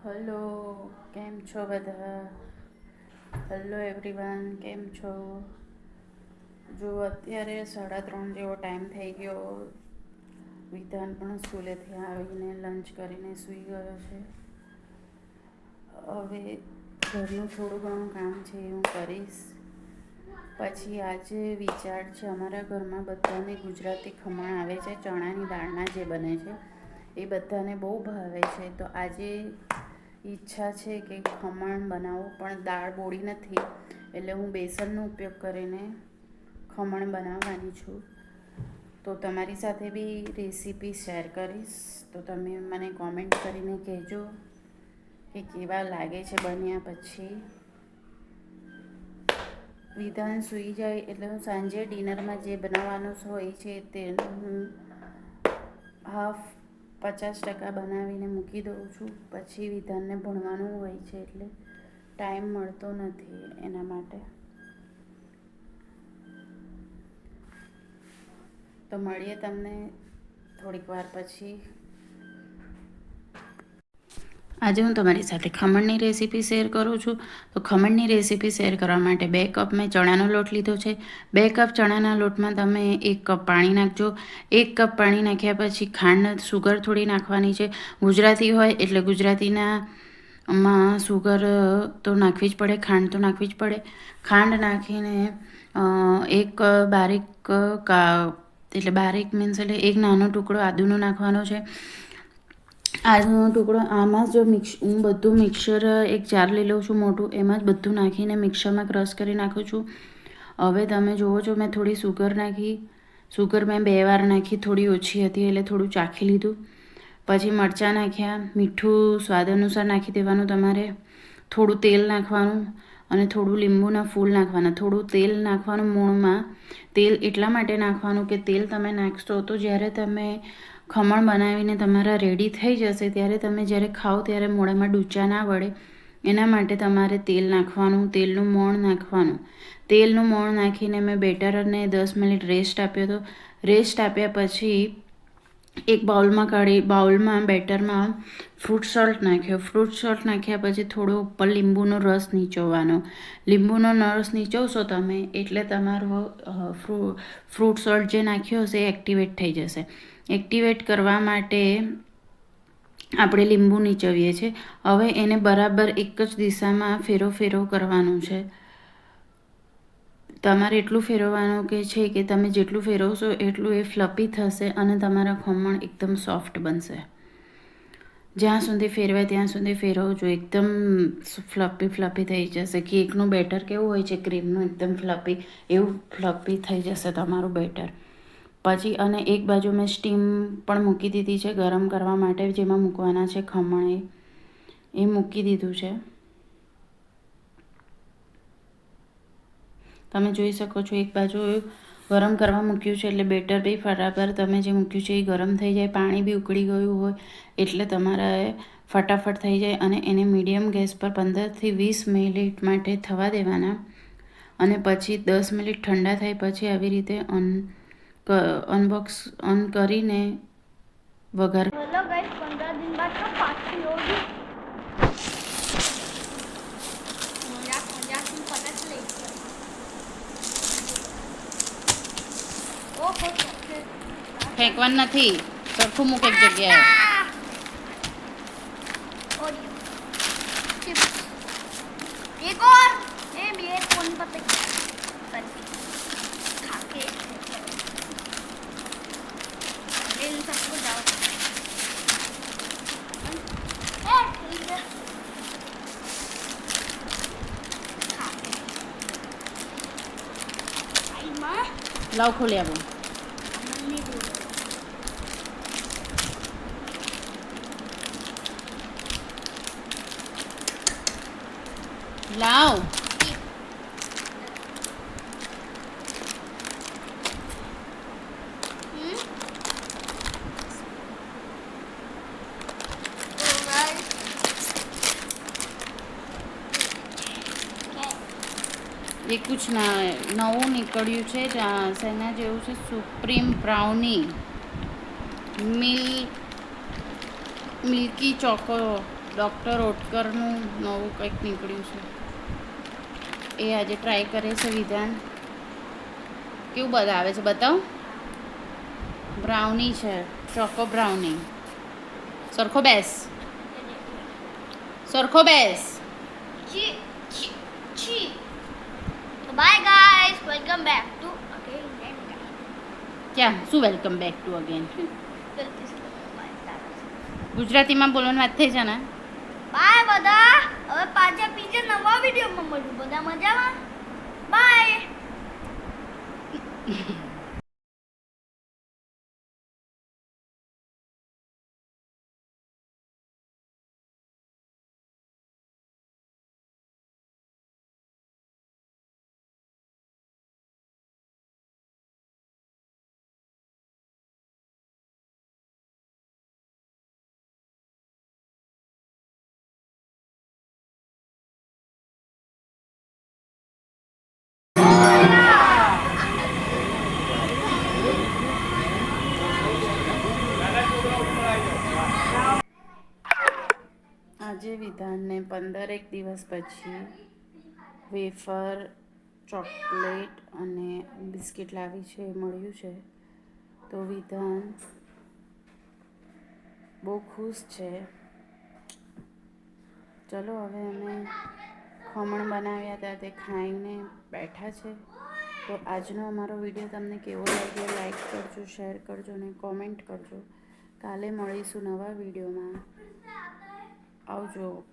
Hello, કેમ છો બધા? હેલો એવરીવન, કેમ છો? જો અત્યારે 3:30 જેવો ટાઈમ થઈ ગયો. વિધાન પણ સ્કૂલેથી આવીને લંચ કરીને સૂઈ ગયો છે. હવે ઘરનું થોડું ઘણું કામ છે એ હું કરીશ. પછી આજે વિચાર છે, અમારા ઘરમાં બધાને ગુજરાતી ખમણ આવે છે, ચણાની દાળના જે બને છે એ બધાને બહુ ભાવે છે. તો આજે ઈચ્છા છે કે ખમણ બનાવું, પણ દાળ બોળી નથી એટલે હું બેસનનો ઉપયોગ કરીને ખમણ બનાવવાની છું. તો તમારી સાથે બી રેસીપી શેર કરીશ, તો તમે મને કોમેન્ટ કરીને કહેજો કે કેવા લાગે છે બન્યા પછી. વિધાન સૂઈ જાય એટલે હું સાંજે ડિનરમાં જે બનાવવાનું હોય છે તેનું હું 50% બનાવીને મૂકી દઉં છું. પછી વિધાનને ભણવાનું હોય છે એટલે ટાઈમ મળતો નથી એના માટે. તો મળીએ તમને થોડીક વાર પછી. આજે હું તમારી સાથે ખમણની રેસીપી શેર કરું છું. તો ખમણની રેસીપી શેર કરવા માટે 2 કપ મેં ચણાનો લોટ લીધો છે. 2 કપ ચણાના લોટમાં તમે 1 કપ પાણી નાખજો. 1 કપ પાણી નાખ્યા પછી ખાંડ, સુગર થોડી નાખવાની છે. ગુજરાતી હોય એટલે ગુજરાતીમાં સુગર તો નાખવી જ પડે, ખાંડ તો નાખવી જ પડે. ખાંડ નાખીને એક બારીક એટલે બારીક મીન્સ એટલે એક નાનો ટુકડો આદુનો નાખવાનો છે. આદુનો ટુકડો આમાં જ હું બધું મિક્સર એક જાર લઈ લઉં છું મોટું, એમાં જ બધું નાખીને મિક્સરમાં ક્રશ કરી નાખું છું. હવે તમે જુઓ છો મેં થોડી સુગર નાખી. સુગર મેં 2 વાર નાખી, થોડી ઓછી હતી એટલે થોડું ચાખી લીધું. પછી મરચાં નાખ્યા, મીઠું સ્વાદ અનુસાર નાખી દેવાનું તમારે. થોડું તેલ નાખવાનું અને થોડું લીંબુના ફૂલ નાખવાના. થોડું તેલ નાખવાનું મૂળમાં. તેલ એટલા માટે નાખવાનું કે તેલ તમે નાખશો તો જ્યારે તમે ખમણ બનાવીને તમારા રેડી થઈ જશે ત્યારે તમે જ્યારે ખાઓ ત્યારે મોઢામાં ડૂચા ના વળે એના માટે તમારે તેલ નાખવાનું, તેલનું મોણ નાખવાનું. તેલનું મોણ નાખીને મેં બેટરને 10 મિનિટ રેસ્ટ આપ્યો હતો. રેસ્ટ આપ્યા પછી એક બાઉલમાં બેટરમાં ફ્રૂટ સોલ્ટ નાખ્યો. ફ્રૂટ સોલ્ટ નાખ્યા પછી થોડો ઉપર લીંબુનો રસ નીચોવવાનો. લીંબુનો રસ નીચોવશો તમે એટલે તમારો ફ્રૂટ સોલ્ટ જે નાખ્યો હશે એ એક્ટિવેટ થઈ જશે. એક્ટિવેટ કરવા માટે આપણે લીંબુ નીચવીએ છીએ. હવે એને બરાબર એક જ દિશામાં ફેરવ કરવાનું છે. તમારે એટલું ફેરવવાનું છે કે તમે જેટલું ફેરવશો એટલું એ ફ્લપી થશે અને તમારા ખમણ એકદમ સોફ્ટ બનશે. જ્યાં સુધી ફેરવાય ત્યાં સુધી ફેરવજો, એકદમ ફ્લપી થઈ જશે. કેકનું બેટર કેવું હોય છે ક્રીમનું એકદમ ફ્લપી, એવું ફ્લપી થઈ જશે તમારું બેટર. પછી અને એક બાજુ મેં સ્ટીમ પણ મૂકી દીધી છે ગરમ કરવા માટે, જેમાં મૂકવાના છે ખમણ એ મૂકી દીધું છે. તમે જોઈ શકો છો એક બાજુ ગરમ કરવા મૂક્યું છે એટલે બેટર બી બરાબર તમે જે મૂક્યું છે એ ગરમ થઈ જાય. પાણી બી ઉકળી ગયું હોય એટલે તમારે ફટાફટ થઈ જાય. અને એને મીડિયમ ગેસ પર 15થી 20 મિનિટ માટે થવા દેવાના. અને પછી 10 મિનિટ ઠંડા થાય પછી આવી રીતે ઓન કરીને વઘાર. हेलो गाइस, 15 दिन बाद तो पार्टी होगी। मजाक में पता चले ओहो ફેંકવાનું નથી, સરખું મૂક એક જગ્યાએ. ओरियो चिप्स एक और ये भी एक फोन पर खा के इन सबको जाओ લાવ ખોલી આપો. લાવ. એ કુછ નવું નીકળ્યું છે શેના જેવું છે, સુપ્રીમ બ્રાઉની મિલ્કી ચોકો ડૉક્ટર ઓટકરનું નવું કંઈક નીકળ્યું છે એ આજે ટ્રાય કરે છે વિધાન. કેવું બધા આવે છે બતાવો. બ્રાઉની છે, ચોકો બ્રાઉની. સરખો બેસ, સરખો બેસ. છી છી છી. તો bye guys, welcome back to again. ક્યાં શું વેલકમ બેક ટુ અગેન? ગુજરાતીમાં બોલવાની વાત થઈ છે ને? બાય બધા. હવે પાછા બીજા નવા વિડીયોમાં મળ્યું. બધા મજામાં? બાય. આજે વિધાનને 15 દિવસ પછી વેફર, ચોકલેટ અને બિસ્કિટ લાવી છે એ મળ્યું છે. તો વિધાન બહુ ખુશ છે. ચલો હવે અમે ખમણ બનાવ્યા હતા તે ખાઈને બેઠા છે. તો આજનો અમારો વિડીયો તમને કેવો લાગ્યો લાઈક કરજો, શેર કરજો અને કોમેન્ટ કરજો. કાલે મળીશું નવા વિડીયોમાં. આવજો.